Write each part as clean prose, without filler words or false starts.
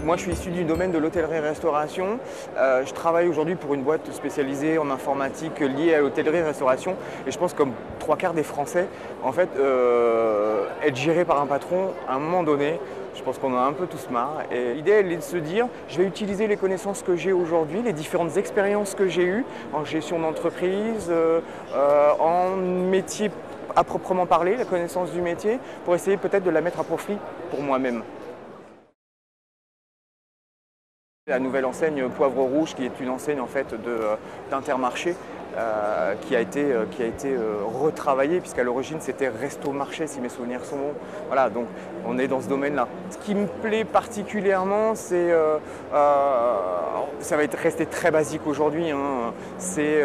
Moi, je suis issu du domaine de l'hôtellerie-restauration. Je travaille aujourd'hui pour une boîte spécialisée en informatique liée à l'hôtellerie-restauration. Et je pense comme 3/4 des Français, en fait, être géré par un patron, à un moment donné, je pense qu'on en a un peu tous marre. Et l'idée, elle est de se dire, je vais utiliser les connaissances que j'ai aujourd'hui, les différentes expériences que j'ai eues en gestion d'entreprise, en métier à proprement parler, la connaissance du métier, pour essayer peut-être de la mettre à profit pour moi-même. La nouvelle enseigne Poivre Rouge, qui est une enseigne en fait d'Intermarché, qui a été retravaillée, puisqu'à l'origine c'était Resto Marché, si mes souvenirs sont bons. Voilà, donc on est dans ce domaine-là. Ce qui me plaît particulièrement, c'est, ça va rester très basique aujourd'hui, hein, c'est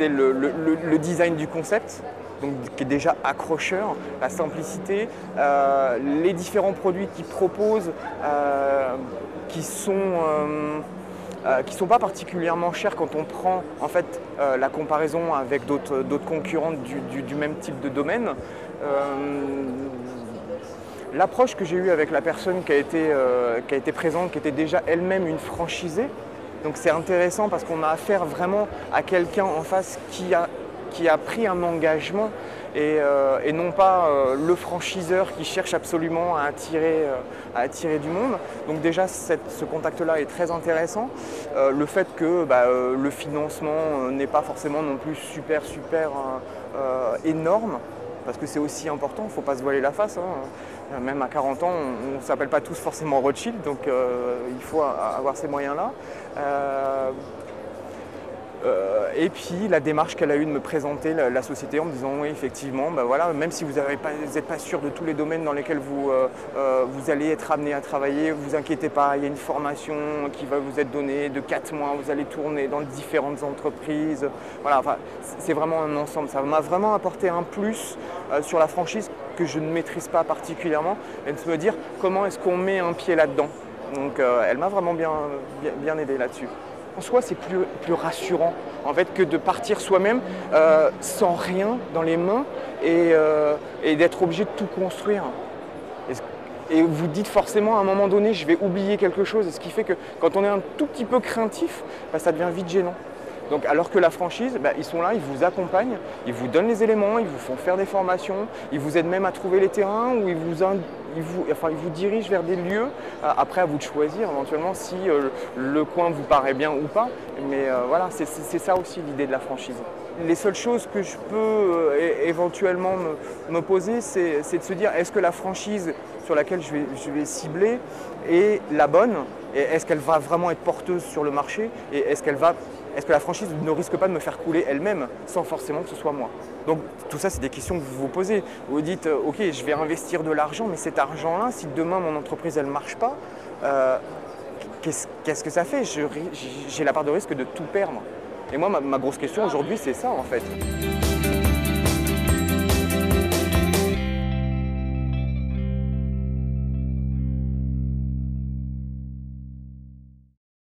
le design du concept. Donc, qui est déjà accrocheur, la simplicité, les différents produits qu'ils proposent, qui sont pas particulièrement chers quand on prend en fait la comparaison avec d'autres concurrents du même type de domaine. L'approche que j'ai eue avec la personne qui a été présente, qui était déjà elle-même une franchisée, donc c'est intéressant parce qu'on a affaire vraiment à quelqu'un en face qui a pris un engagement et non pas le franchiseur qui cherche absolument à attirer du monde. Donc déjà ce contact-là est très intéressant. Le fait que le financement n'est pas forcément non plus super énorme, parce que c'est aussi important, il ne faut pas se voiler la face, hein. Même à 40 ans, on ne s'appelle pas tous forcément Rothschild, donc il faut avoir ces moyens-là. Et puis la démarche qu'elle a eue de me présenter la société en me disant oui effectivement, voilà, même si vous n'êtes pas sûr de tous les domaines dans lesquels vous allez être amené à travailler, vous inquiétez pas, il y a une formation qui va vous être donnée de 4 mois, vous allez tourner dans différentes entreprises. Voilà, enfin, c'est vraiment un ensemble, ça m'a vraiment apporté un plus sur la franchise que je ne maîtrise pas particulièrement et de se me dire comment est-ce qu'on met un pied là-dedans. Donc elle m'a vraiment bien aidé là-dessus. En soi, c'est plus rassurant en fait, que de partir soi-même sans rien dans les mains et d'être obligé de tout construire. Et vous dites forcément à un moment donné, je vais oublier quelque chose. Ce qui fait que quand on est un tout petit peu craintif, ça devient vite gênant. Donc, alors que la franchise, ils sont là, ils vous accompagnent, ils vous donnent les éléments, ils vous font faire des formations, ils vous aident même à trouver les terrains ou ils vous dirigent vers des lieux. Après, à vous de choisir éventuellement si le coin vous paraît bien ou pas. Mais voilà, c'est ça aussi l'idée de la franchise. Les seules choses que je peux éventuellement me poser, c'est de se dire est-ce que la franchise sur laquelle je vais cibler est la bonne et est-ce qu'elle va vraiment être porteuse sur le marché et est-ce que la franchise ne risque pas de me faire couler elle-même sans forcément que ce soit moi? Donc tout ça, c'est des questions que vous vous posez. Vous dites, ok, je vais investir de l'argent, mais cet argent-là, si demain mon entreprise, elle ne marche pas, qu'est-ce que ça fait? J'ai la part de risque de tout perdre. Et moi, ma grosse question aujourd'hui, c'est ça en fait.